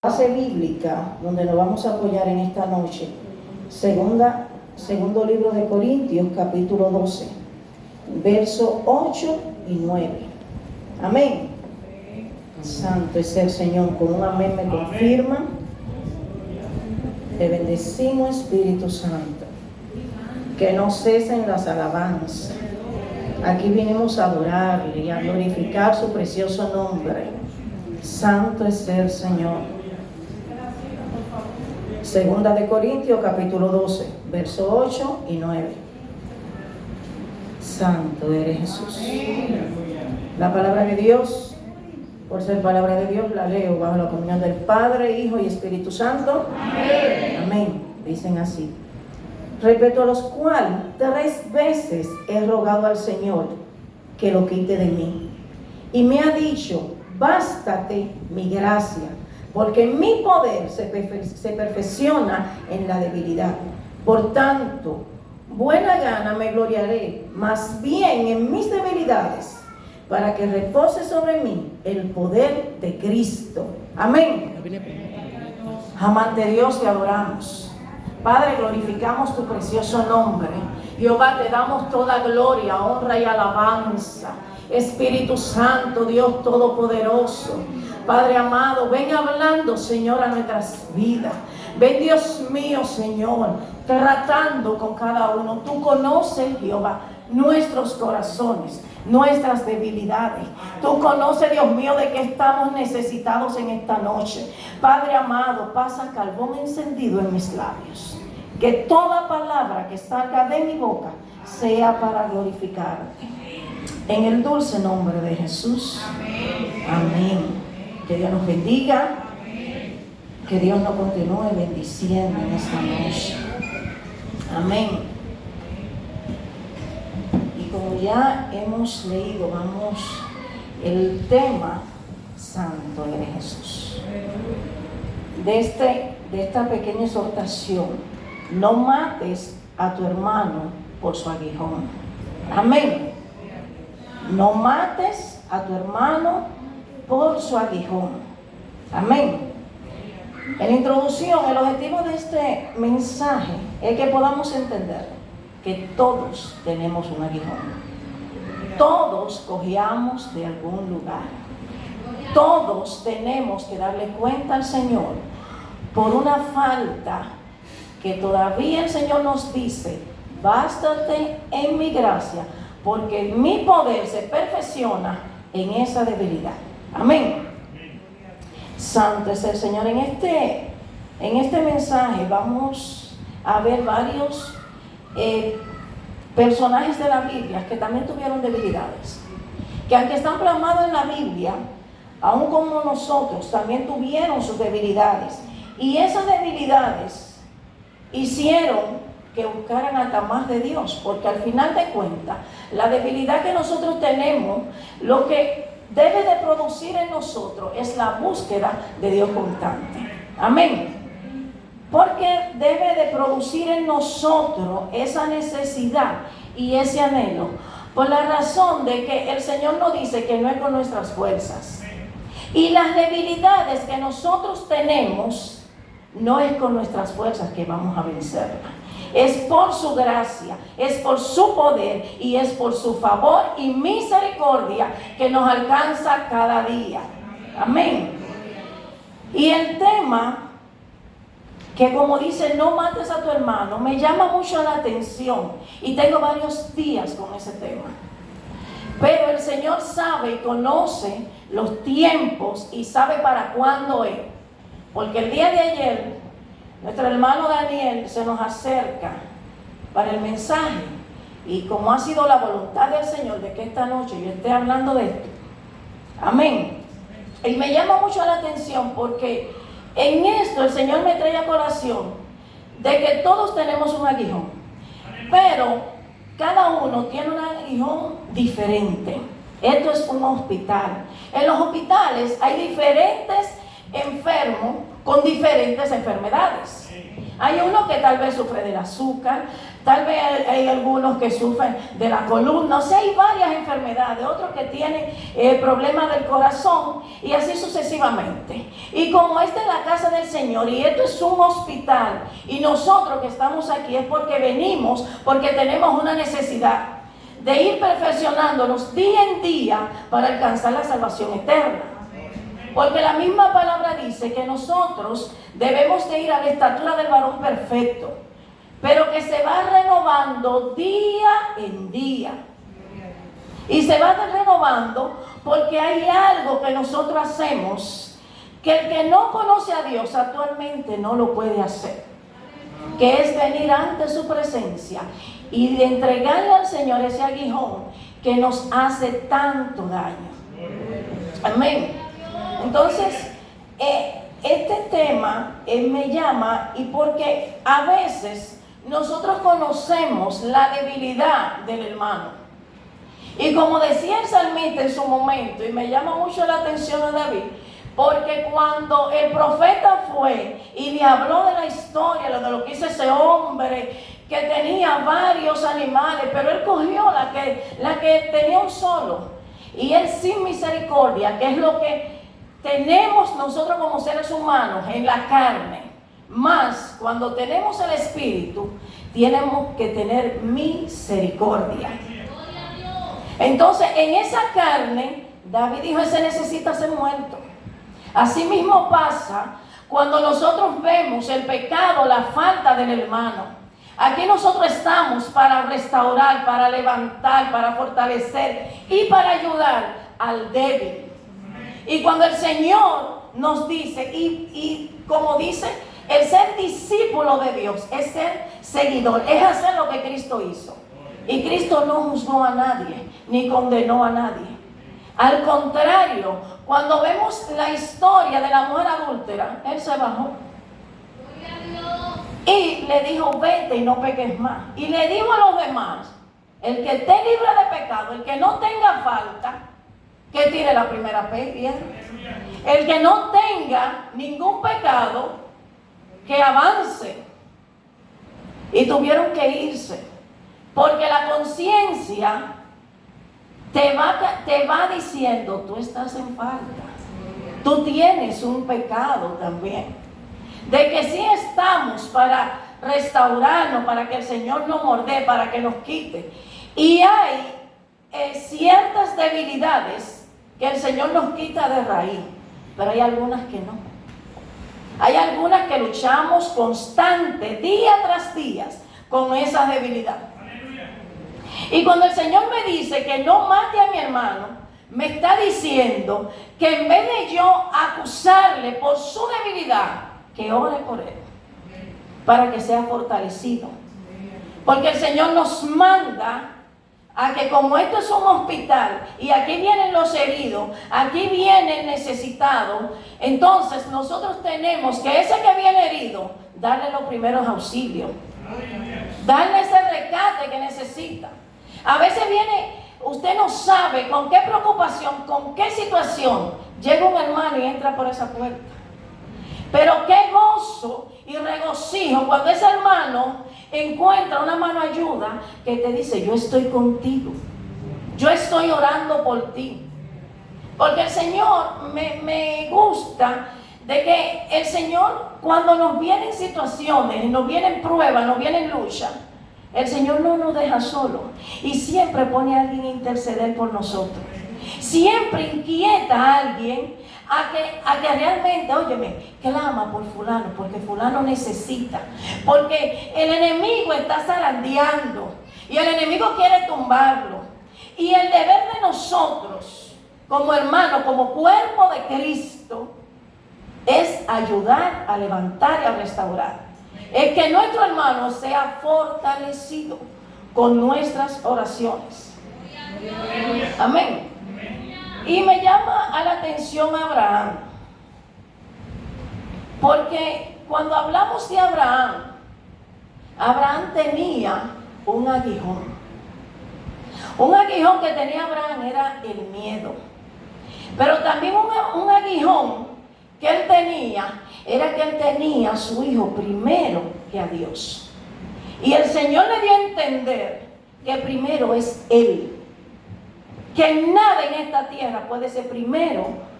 Base bíblica donde nos vamos a apoyar en esta noche, segundo libro de Corintios, capítulo 12, versos 8 y 9. Amén. Santo es el Señor. Con un amén me confirma. Te bendecimos, Espíritu Santo. Que no cesen las alabanzas. Aquí vinimos a adorarle y a glorificar su precioso nombre. Santo es el Señor. Segunda de Corintios, capítulo 12, versos 8 y 9. Santo eres Jesús. La palabra de Dios, por ser palabra de Dios, la leo bajo la comunión del Padre, Hijo y Espíritu Santo. Amén. Amén. Dicen así: respecto a los cuales 3 veces he rogado al Señor que lo quite de mí. Y me ha dicho: bástate mi gracia, porque mi poder se perfecciona en la debilidad. Por tanto, buena gana me gloriaré más bien en mis debilidades, para que repose sobre mí el poder de Cristo. Amén. Amante Dios, te adoramos. Padre, glorificamos tu precioso nombre. Jehová, te damos toda gloria, honra y alabanza. Espíritu Santo, Dios Todopoderoso, Padre amado, ven hablando, Señor, a nuestras vidas. Ven, Dios mío, Señor, tratando con cada uno. Tú conoces, Jehová, nuestros corazones, nuestras debilidades. Tú conoces, Dios mío, de qué estamos necesitados en esta noche. Padre amado, pasa carbón encendido en mis labios. Que toda palabra que salga de mi boca sea para glorificarte. En el dulce nombre de Jesús. Amén. Que Dios nos bendiga. Que Dios nos continúe bendiciendo en esta noche. Amén. Y como ya hemos leído, el tema santo de Jesús. De esta pequeña exhortación: no mates a tu hermano por su aguijón. Amén. No mates a tu hermano por su aguijón. Amén. En la introducción, el objetivo de este mensaje es que podamos entender que todos tenemos un aguijón. Todos cojeamos de algún lugar. Todos tenemos que darle cuenta al Señor por una falta que todavía el Señor nos dice: bástate en mi gracia, porque mi poder se perfecciona en esa debilidad. Amén. Santo es el Señor. En este mensaje vamos a ver varios personajes de la Biblia que también tuvieron debilidades, que aunque están plasmados en la Biblia, aún como nosotros, también tuvieron sus debilidades, y esas debilidades hicieron que buscaran hasta más de Dios, porque al final de cuentas, la debilidad que nosotros tenemos, lo que debe de producir en nosotros es la búsqueda de Dios constante. Amén. Porque debe de producir en nosotros esa necesidad y ese anhelo, por la razón de que el Señor nos dice que no es con nuestras fuerzas. Y las debilidades que nosotros tenemos, no es con nuestras fuerzas que vamos a vencerlas. Es por su gracia, es por su poder y es por su favor y misericordia que nos alcanza cada día. Amén. Y el tema, que como dice, no mates a tu hermano, me llama mucho la atención y tengo varios días con ese tema. Pero el Señor sabe y conoce los tiempos y sabe para cuándo es. Porque el día de ayer, nuestro hermano Daniel se nos acerca para el mensaje, y como ha sido la voluntad del Señor de que esta noche yo esté hablando de esto, amén, y me llama mucho la atención porque en esto el Señor me trae a colación de que todos tenemos un aguijón, pero cada uno tiene un aguijón diferente. Esto es un hospital. En los hospitales hay diferentes enfermos con diferentes enfermedades. Hay uno que tal vez sufre del azúcar, tal vez hay algunos que sufren de la columna, o sea, hay varias enfermedades, otros que tienen problemas del corazón y así sucesivamente. Y como esta es la casa del Señor y esto es un hospital y nosotros que estamos aquí es porque venimos, porque tenemos una necesidad de ir perfeccionándonos día en día para alcanzar la salvación eterna. Porque la misma palabra dice que nosotros debemos de ir a la estatura del varón perfecto, pero que se va renovando día en día. Y se va renovando porque hay algo que nosotros hacemos que el que no conoce a Dios actualmente no lo puede hacer, que es venir ante su presencia y de entregarle al Señor ese aguijón que nos hace tanto daño. Amén. Entonces, este tema me llama, y porque a veces nosotros conocemos la debilidad del hermano. Y como decía el salmista en su momento, y me llama mucho la atención a David, porque cuando el profeta fue y le habló de la historia, de lo que hizo ese hombre que tenía varios animales, pero él cogió la que tenía un solo, y él sin misericordia, que es lo que tenemos nosotros como seres humanos en la carne, más cuando tenemos el Espíritu, tenemos que tener misericordia. Entonces, en esa carne, David dijo, ese necesita ser muerto. Así mismo pasa cuando nosotros vemos el pecado, la falta del hermano. Aquí nosotros estamos para restaurar, para levantar, para fortalecer y para ayudar al débil. Y cuando el Señor nos dice, y como dice, el ser discípulo de Dios es ser seguidor, es hacer lo que Cristo hizo. Y Cristo no juzgó a nadie, ni condenó a nadie. Al contrario, cuando vemos la historia de la mujer adúltera, Él se bajó y le dijo, vete y no peques más. Y le dijo a los demás, el que esté libre de pecado, el que no tenga falta, que tire la primera piedra. El que no tenga ningún pecado, que avance. Y tuvieron que irse, porque la conciencia te va diciendo, tú estás en falta, tú tienes un pecado también, de que sí estamos para restaurarnos, para que el Señor nos mordee, para que nos quite. Y hay ciertas debilidades que el Señor nos quita de raíz, pero hay algunas que no. Hay algunas que luchamos constante, día tras día, con esa debilidad. Y cuando el Señor me dice que no mate a mi hermano, me está diciendo que en vez de yo acusarle por su debilidad, que ore por él, para que sea fortalecido. Porque el Señor nos manda a que, como esto es un hospital y aquí vienen los heridos, aquí viene el necesitado, entonces nosotros tenemos que ese que viene herido, darle los primeros auxilios, darle ese rescate que necesita. A veces viene, usted no sabe con qué preocupación, con qué situación llega un hermano y entra por esa puerta. Pero qué gozo y regocijo cuando ese hermano encuentra una mano ayuda que te dice, yo estoy contigo, yo estoy orando por ti. Porque el Señor me gusta de que el Señor, cuando nos vienen situaciones, nos vienen pruebas, nos vienen luchas, el Señor no nos deja solos y siempre pone a alguien a interceder por nosotros. Siempre inquieta a alguien a que realmente, óyeme, clama por fulano, porque fulano necesita. Porque el enemigo está zarandeando y el enemigo quiere tumbarlo. Y el deber de nosotros, como hermanos, como cuerpo de Cristo, es ayudar a levantar y a restaurar. Es que nuestro hermano sea fortalecido con nuestras oraciones. Amén. Y me llama a la atención Abraham, porque cuando hablamos de Abraham, Abraham tenía un aguijón. Un aguijón que tenía Abraham era el miedo, pero también un aguijón que él tenía era que él tenía a su hijo primero que a Dios. Y el Señor le dio a entender que primero es Él. Que nada en esta tierra puede ser primero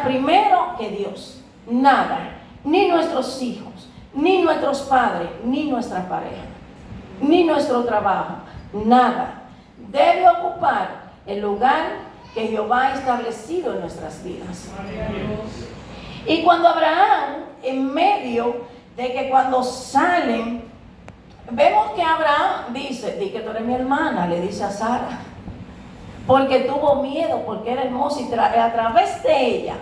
primero que Dios. Nada. Ni nuestros hijos, ni nuestros padres, ni nuestra pareja, ni nuestro trabajo. Nada debe ocupar el lugar que Jehová ha establecido en nuestras vidas. Y cuando Abraham, en medio de que cuando salen, vemos que Abraham dice, di que tú eres mi hermana, le dice a Sara, porque tuvo miedo, porque era hermosa y a través de ella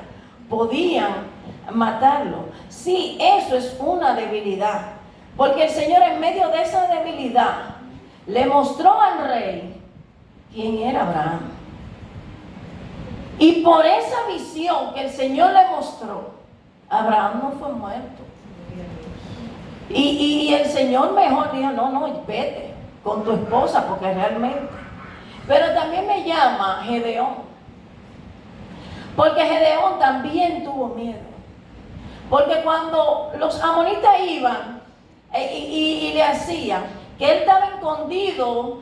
podían matarlo. Sí, eso es una debilidad, porque el Señor en medio de esa debilidad le mostró al rey quién era Abraham. Y por esa visión que el Señor le mostró, Abraham no fue muerto. Y el Señor mejor dijo, no, vete con tu esposa, porque realmente. Pero también me llama Gedeón, porque Gedeón también tuvo miedo. Porque cuando los amonitas iban y le hacían, que él estaba escondido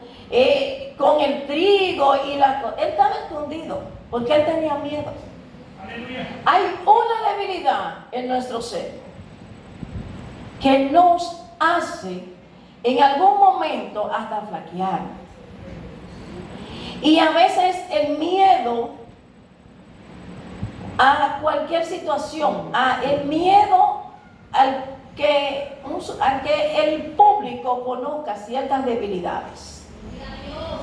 con el trigo él estaba escondido, porque él tenía miedo. Aleluya. Hay una debilidad en nuestro ser que nos hace en algún momento hasta flaquear. Y a veces el miedo a cualquier situación, el miedo al que el público conozca ciertas debilidades.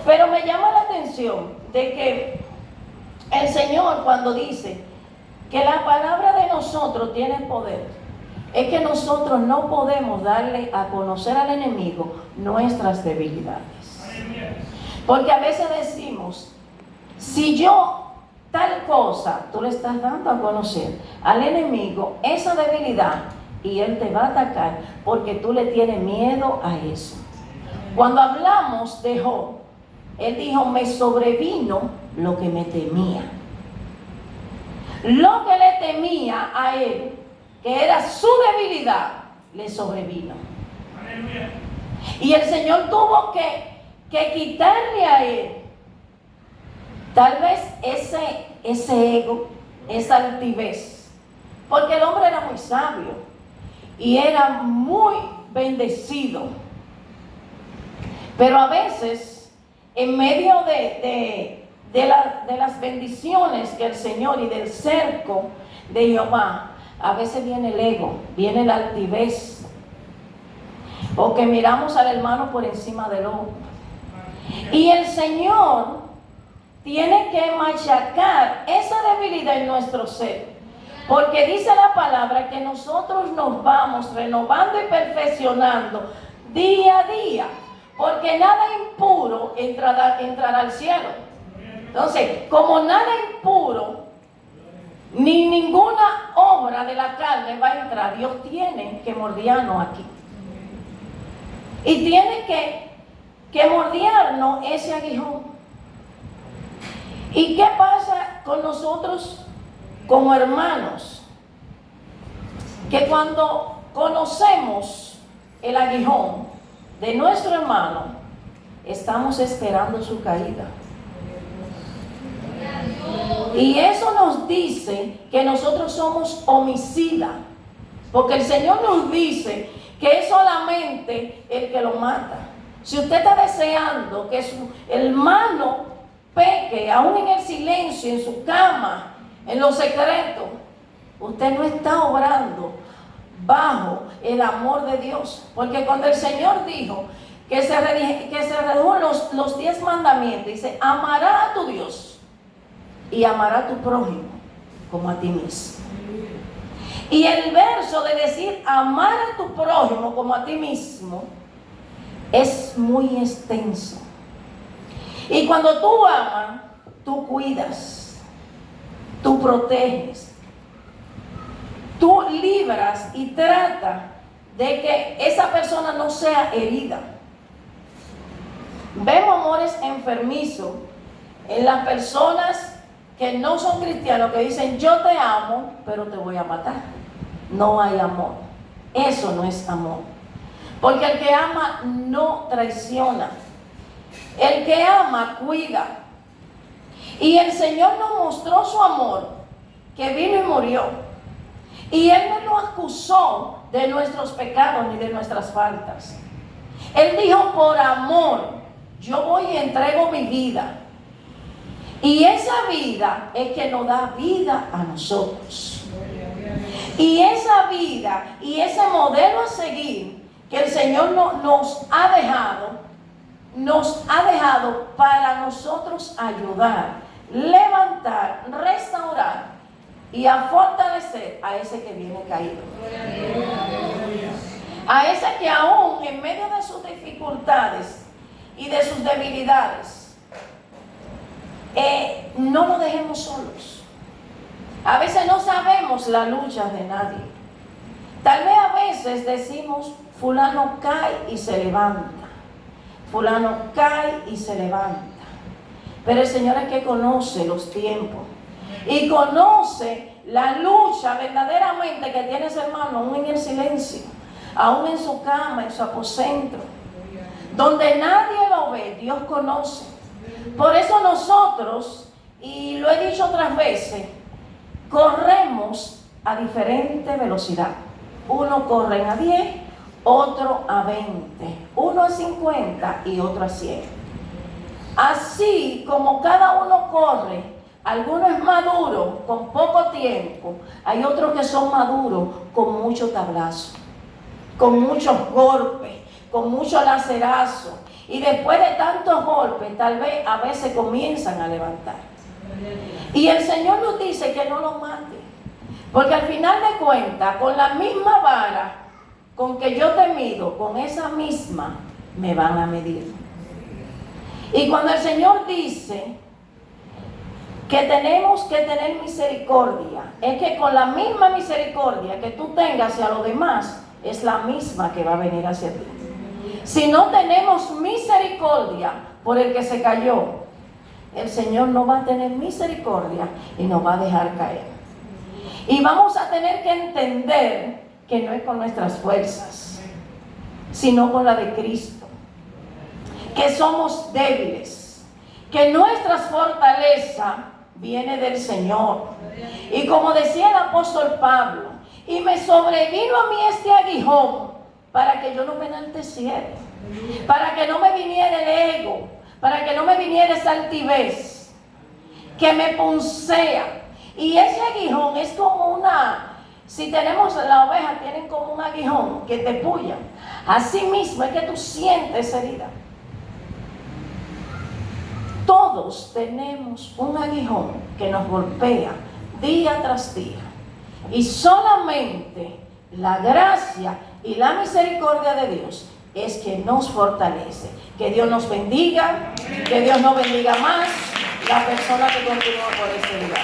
Pero me llama la atención de que el Señor, cuando dice que la palabra de nosotros tiene poder, es que nosotros no podemos darle a conocer al enemigo nuestras debilidades. Porque a veces decimos, si yo tal cosa, tú le estás dando a conocer al enemigo esa debilidad y él te va a atacar porque tú le tienes miedo a eso. Cuando hablamos de Job, él dijo, me sobrevino lo que me temía. Lo que le temía a él, que era su debilidad, le sobrevino. Aleluya. Y el Señor tuvo que quitarle a él tal vez ese ego, esa altivez, porque el hombre era muy sabio y era muy bendecido. Pero a veces, en medio de las bendiciones que el Señor y del cerco de Jehová, a veces viene el ego, viene la altivez, o que miramos al hermano por encima del hombro. Y el Señor tiene que machacar esa debilidad en nuestro ser, porque dice la palabra que nosotros nos vamos renovando y perfeccionando día a día, porque nada impuro entrará al cielo. Entonces, como nada impuro ni ninguna obra de la carne va a entrar, Dios tiene que mordiarnos aquí y tiene que mordiarnos ese aguijón. ¿Y qué pasa con nosotros como hermanos? Que cuando conocemos el aguijón de nuestro hermano, estamos esperando su caída. Y eso nos dice que nosotros somos homicidas, porque el Señor nos dice que es solamente el que lo mata. Si usted está deseando que su hermano peque, aún en el silencio, en su cama, en lo secreto, usted no está obrando bajo el amor de Dios. Porque cuando el Señor dijo que se redujo los 10 mandamientos, dice, amará a tu Dios y amará a tu prójimo como a ti mismo. Y el verso de decir amar a tu prójimo como a ti mismo es muy extenso. Y cuando tú amas, tú cuidas, tú proteges, tú libras y tratas de que esa persona no sea herida. Vemos amores enfermizos en las personas que no son cristianos, que dicen yo te amo, pero te voy a matar. No hay amor. Eso no es amor. Porque el que ama no traiciona. El que ama cuida. Y el Señor nos mostró su amor, que vino y murió. Y Él no nos acusó de nuestros pecados ni de nuestras faltas. Él dijo, por amor, yo voy y entrego mi vida. Y esa vida es que nos da vida a nosotros. Y esa vida y ese modelo a seguir que el Señor nos ha dejado para nosotros ayudar, levantar, restaurar y a fortalecer a ese que viene caído. A ese que aún en medio de sus dificultades y de sus debilidades, no nos dejemos solos. A veces no sabemos la lucha de nadie. Tal vez a veces decimos, fulano cae y se levanta. Fulano cae y se levanta. Pero el Señor es que conoce los tiempos y conoce la lucha verdaderamente que tiene ese hermano, aún en el silencio, aún en su cama, en su aposento, donde nadie lo ve. Dios conoce. Por eso nosotros, y lo he dicho otras veces, corremos a diferente velocidad. Uno corre a 10, otro a 20, uno a 50 y otro a 100. Así como cada uno corre, alguno es maduro con poco tiempo, hay otros que son maduros con mucho tablazo, con muchos golpes, con mucho lacerazo. Y después de tantos golpes, tal vez a veces comienzan a levantar. Y el Señor nos dice que no los mate. Porque al final de cuentas, con la misma vara con que yo te mido, con esa misma me van a medir. Y cuando el Señor dice que tenemos que tener misericordia, es que con la misma misericordia que tú tengas hacia los demás, es la misma que va a venir hacia ti. Si no tenemos misericordia por el que se cayó, el Señor no va a tener misericordia y nos va a dejar caer. Y vamos a tener que entender que no es con nuestras fuerzas, sino con la de Cristo. Que somos débiles, que nuestra fortaleza viene del Señor. Y como decía el apóstol Pablo, y me sobrevino a mí este aguijón, para que yo no me enalteciera, para que no me viniera el ego, para que no me viniera esa altivez que me puncea. Y ese aguijón es como si tenemos la oveja, tienen como un aguijón que te puya. Así mismo es que tú sientes esa herida. Todos tenemos un aguijón que nos golpea día tras día. Y solamente la gracia y la misericordia de Dios es que nos fortalece. Que Dios nos bendiga, que Dios nos bendiga más, la persona que continúa por este lugar.